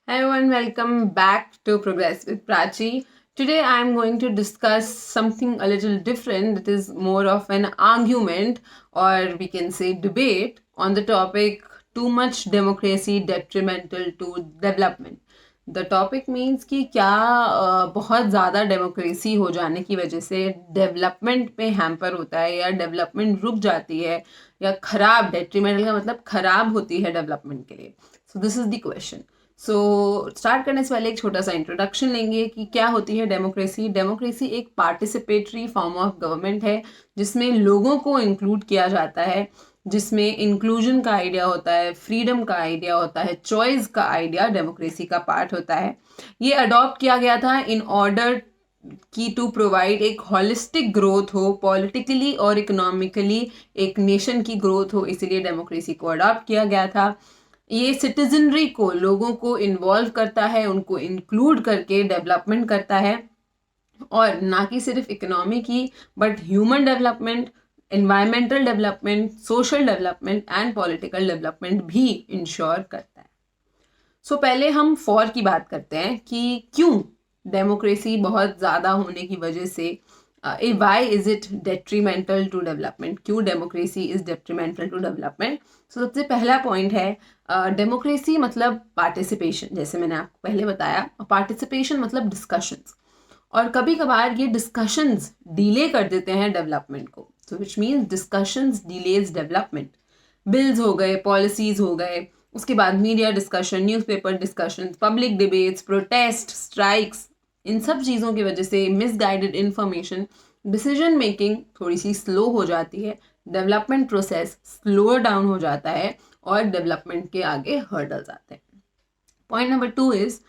Hi everyone, welcome back to Progress with Prachi. Today I am going to discuss something a little different. That is more of an argument, or we can say debate, on the topic too much democracy detrimental to development. The topic means कि क्या बहुत ज़्यादा democracy हो जाने की वजह से development पे हैम्पर होता है या डेवलपमेंट रुक जाती है या खराब, डेट्रीमेंटल का मतलब खराब होती है डेवलपमेंट के लिए. So this is the question. So start करने से पहले एक छोटा सा इंट्रोडक्शन लेंगे कि क्या होती है डेमोक्रेसी. डेमोक्रेसी एक पार्टिसिपेटरी फॉर्म ऑफ गवर्नमेंट है जिसमें लोगों को इंक्लूड किया जाता है, जिसमें इंक्लूजन का आइडिया होता है, फ्रीडम का आइडिया होता है, चॉइस का आइडिया डेमोक्रेसी का पार्ट होता है. ये अडॉप्ट किया गया था इन ऑर्डर की टू प्रोवाइड एक हॉलिस्टिक ग्रोथ हो, पॉलिटिकली और इकोनॉमिकली एक नेशन की ग्रोथ हो, इसीलिए डेमोक्रेसी को अडॉप्ट किया गया था. ये सिटीजनरी को, लोगों को इन्वॉल्व करता है, उनको इंक्लूड करके डेवलपमेंट करता है, और ना कि सिर्फ इकोनॉमी की but human development, environmental development, social development and political development भी इंश्योर करता है. सो पहले हम फॉर की बात करते हैं कि क्यों डेमोक्रेसी बहुत ज़्यादा होने की वजह से why is it detrimental to development, क्यों democracy is detrimental to development. So सबसे पहला पॉइंट है डेमोक्रेसी मतलब पार्टिसिपेशन. जैसे मैंने आपको पहले बताया, पार्टिसिपेशन मतलब डिस्कशंस, और कभी कभार ये डिस्कशंस डिले कर देते हैं डेवलपमेंट को. So which means discussions delays development. Bills हो गए, पॉलिसीज हो गए, उसके बाद media discussion, newspaper discussion, public debates, protest, strikes, इन सब चीज़ों की वजह से मिसगाइडेड इंफॉर्मेशन, डिसीजन मेकिंग थोड़ी सी स्लो हो जाती है, डेवलपमेंट प्रोसेस स्लो डाउन हो जाता है और डेवलपमेंट के आगे हर्डल्स आते हैं. Point number 2 is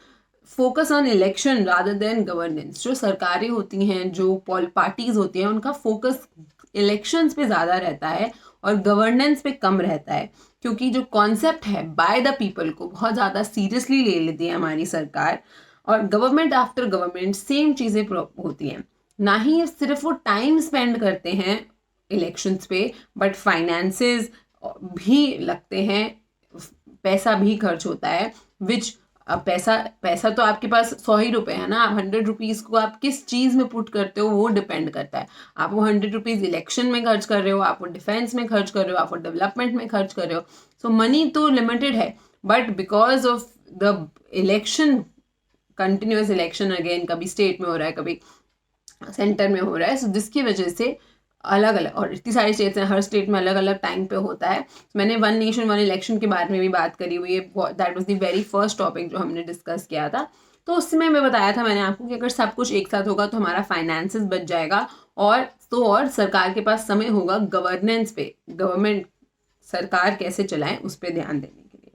focus on election rather than governance. जो सरकारें होती हैं, जो पार्टीज होती हैं, उनका फोकस इलेक्शंस पे ज़्यादा रहता है और गवर्नेंस पे कम रहता है, क्योंकि जो कॉन्सेप्ट है बाय द पीपल को बहुत ज़्यादा सीरियसली ले लेती है हमारी सरकार, और गवर्नमेंट आफ्टर गवर्नमेंट सेम चीज़ें होती हैं. ना ही सिर्फ वो टाइम स्पेंड करते हैं इलेक्शंस पे, बट फाइनेंसेस भी लगते हैं, पैसा भी खर्च होता है. विच पैसा पैसा तो आपके पास 100 ही रुपए है ना, आप 100 रुपीज़ को आप किस चीज़ में पुट करते हो वो डिपेंड करता है. आप वो 100 रुपीज़ इलेक्शन में खर्च कर रहे हो, आप वो डिफेंस में खर्च कर रहे हो, आप वो डेवलपमेंट में खर्च कर रहे हो. सो मनी तो लिमिटेड है, but because of the election, continuous election again, कभी स्टेट में हो रहा है, कभी सेंटर में हो रहा है, सो जिसकी वजह से अलग अलग, और इतनी सारी स्टेट्स हैं, हर स्टेट में अलग अलग टाइम पे होता है. मैंने वन नेशन वन इलेक्शन के बारे में भी बात करी हुई है. That was the very first topic जो हमने डिस्कस किया था. तो उसमें मैं बताया था मैंने आपको कि अगर सब कुछ एक साथ होगा तो हमारा फाइनेंसेस बच जाएगा, और सरकार के पास समय होगा गवर्नेंस पे, गवर्नमेंट सरकार कैसे चलाएं उस पर ध्यान देने के लिए.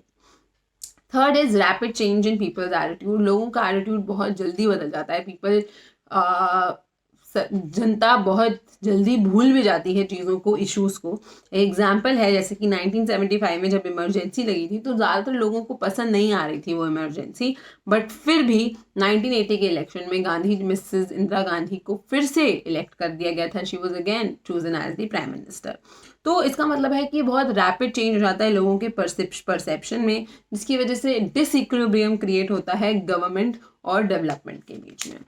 Third is rapid change in people's attitude. लोगों का एटीट्यूड बहुत जल्दी बदल जाता है. पीपल, जनता बहुत जल्दी भूल भी जाती है चीज़ों को, इश्यूज़ को. एग्जाम्पल है जैसे कि 1975 में जब इमरजेंसी लगी थी तो ज़्यादातर लोगों को पसंद नहीं आ रही थी वो इमरजेंसी, बट फिर भी 1980 के इलेक्शन में गांधी, मिसेस इंदिरा गांधी को फिर से इलेक्ट कर दिया गया था. She was again chosen as the prime minister. तो इसका मतलब है कि बहुत रैपिड चेंज हो जाता है लोगों के परसेप्शन में, जिसकी वजह से डिसइक्विलिब्रियम क्रिएट होता है गवर्नमेंट और डेवलपमेंट के बीच में.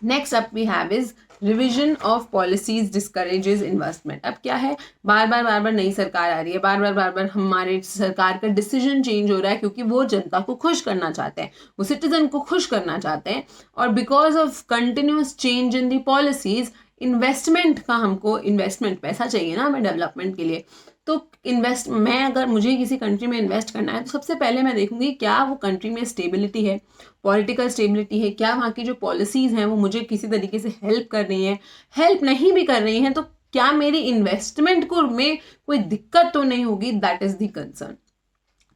Next up we have is revision of policies discourages investment. अब क्या है, बार बार नई सरकार आ रही है, बार बार हमारे सरकार का डिसीजन चेंज हो रहा है, क्योंकि वो जनता को खुश करना चाहते हैं, वो सिटीजन को खुश करना चाहते हैं. और because of continuous change in the policies, investment का, हमको इन्वेस्टमेंट, पैसा चाहिए ना हमें डेवलपमेंट के लिए. तो मैं अगर मुझे किसी कंट्री में इन्वेस्ट करना है तो सबसे पहले मैं देखूंगी क्या वो कंट्री में स्टेबिलिटी है, पॉलिटिकल स्टेबिलिटी है, क्या वहाँ की जो पॉलिसीज़ हैं वो मुझे किसी तरीके से हेल्प कर रही हैं. हेल्प नहीं भी कर रही हैं तो क्या मेरी इन्वेस्टमेंट को में कोई दिक्कत तो नहीं होगी. That is the concern.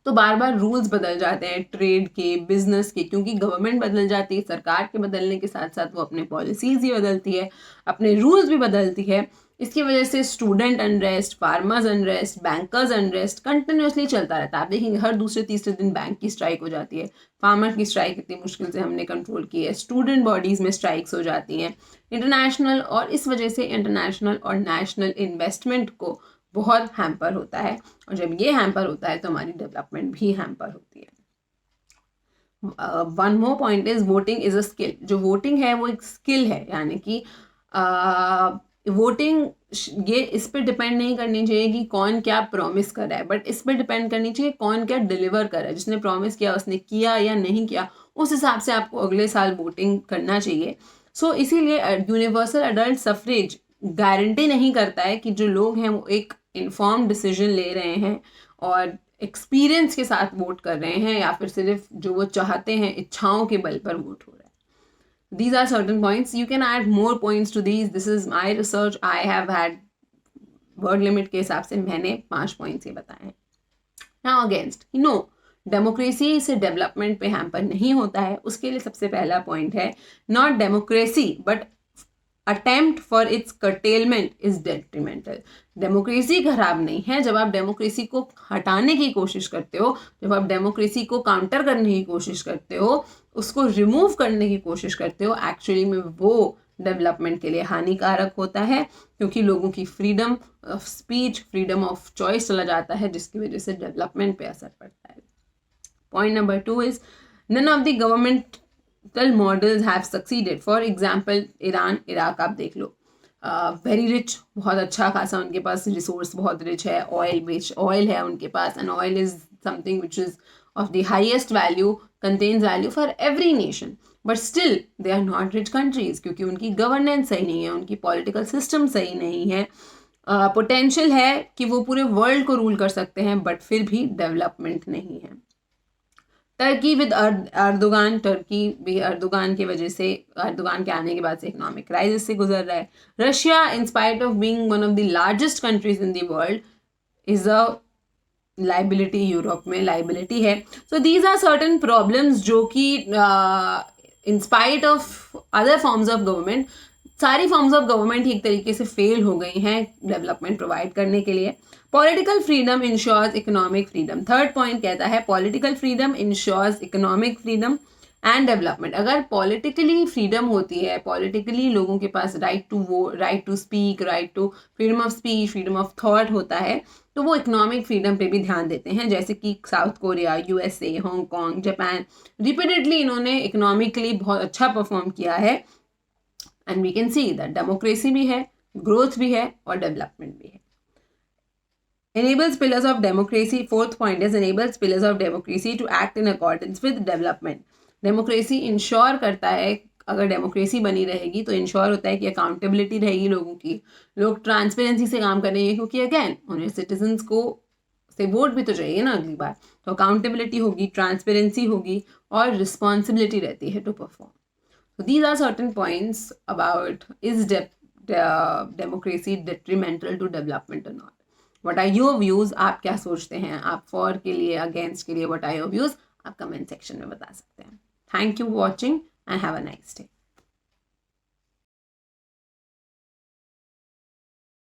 तो बार बार रूल्स बदल जाते हैं ट्रेड के, बिजनेस के, क्योंकि गवर्नमेंट बदल जाती है. सरकार के बदलने के साथ साथ वो अपने पॉलिसीज भी बदलती है, अपने रूल्स भी बदलती है. इसकी वजह से student unrest, farmers unrest, bankers unrest continuously चलता रहता है. आप देखेंगे हर दूसरे तीसरे दिन बैंक की स्ट्राइक हो जाती है. फार्मर की स्ट्राइक इतनी मुश्किल से हमने कंट्रोल की है. स्टूडेंट बॉडीज़ में स्ट्राइक्स हो जाती हैं इंटरनेशनल, और इस वजह से इंटरनेशनल और नेशनल इन्वेस्टमेंट को बहुत हैम्पर होता है. और जब ये हैम्पर होता है तो हमारी डेवलपमेंट भी हैम्पर होती है. One more point is voting is a skill. जो वोटिंग है वो एक स्किल है, यानी कि वोटिंग ये इस पे डिपेंड नहीं करनी चाहिए कि कौन क्या प्रॉमिस कर रहा है, बट इस पे डिपेंड करनी चाहिए कौन क्या डिलीवर कर रहा है. जिसने प्रॉमिस किया उसने किया या नहीं किया, उस हिसाब से आपको अगले साल वोटिंग करना चाहिए. सो इसीलिए यूनिवर्सल अडल्ट सफरेज गारंटी नहीं करता है कि जो लोग हैं वो एक इन्फॉर्म डिसीजन ले रहे हैं और एक्सपीरियंस के साथ वोट कर रहे हैं, या फिर सिर्फ जो वो चाहते हैं इच्छाओं के बल पर वोट हो रहा है. These are certain points. You can add more points to these. This is my research. I have had word limit के हिसाब से मैंने 5 points ये बताए हैं. Now against, डेमोक्रेसी से डेवलपमेंट पे हैम्पर नहीं होता है. उसके लिए सबसे पहला पॉइंट है not democracy but attempt for its curtailment is detrimental. Democracy खराब नहीं है जब आप डेमोक्रेसी को हटाने की कोशिश करते हो, जब आप डेमोक्रेसी को काउंटर करने की कोशिश करते हो, उसको रिमूव करने की कोशिश करते हो, एक्चुअली में वो डेवलपमेंट के लिए हानिकारक होता है, क्योंकि लोगों की freedom of speech, freedom of choice चला जाता है, जिसकी वजह से डेवलपमेंट पे असर पड़ता है. Point number 2 is none of the governmental models have succeeded. For example Iran, Iraq आप देख लो, वेरी रिच, बहुत अच्छा खासा उनके पास रिसोर्स बहुत रिच है, ऑयल है उनके पास, and oil is something which is of the highest value, contains value for every nation, but still they are not rich countries क्योंकि उनकी गवर्नेंस सही नहीं है, उनकी पॉलिटिकल सिस्टम सही नहीं है. पोटेंशियल है कि वो पूरे वर्ल्ड को रूल कर सकते हैं, बट फिर भी डेवलपमेंट नहीं है. टर्की विद अर्दोगान, टर्की भी अर्दोगान की वजह से, अर्दोगान के आने के बाद से इकोनॉमिक क्राइसिस से गुजर रहा है. Russia in spite of being one of the largest countries in the world is a liability, Europe में लाइबिलिटी है. So these are certain problems जो कि in spite of other forms of government, सारी forms of government ही एक तरीके से fail हो गई हैं डेवलपमेंट प्रोवाइड करने के लिए. Political freedom ensures economic freedom. Third point कहता है political freedom ensures economic freedom and development. अगर पॉलिटिकली फ्रीडम होती है, पॉलिटिकली लोगों के पास right to vote, right to speak, right to freedom of speech, freedom of thought होता है, तो वो इकोनॉमिक फ्रीडम पे भी ध्यान देते हैं. जैसे कि south Korea, USA, Hong Kong, Japan, repeatedly इन्होंने इकोनॉमिकली बहुत अच्छा परफॉर्म किया है. And we can see that democracy भी है, ग्रोथ भी है और डेवलपमेंट भी है. Enables pillars of democracy. Fourth point is enables pillars of democracy to act in accordance with development. Democracy ensure करता है, अगर डेमोक्रेसी बनी रहेगी तो इंश्योर होता है कि अकाउंटेबिलिटी रहेगी लोगों की, लोग ट्रांसपेरेंसी से काम करेंगे, क्योंकि अगेन उन्हें सिटीजन्स को से वोट भी तो चाहिए ना अगली बार. तो अकाउंटेबिलिटी होगी, ट्रांसपेरेंसी होगी और रिस्पॉन्सिबिलिटी रहती है to perform. So these are certain points about is democracy detrimental to development or not. What are your views? आप क्या सोचते हैं? आप फॉर के लिए, अगेंस्ट के लिए, what are your views? आप कमेंट सेक्शन में बता सकते हैं. Thank you for watching and have a nice day.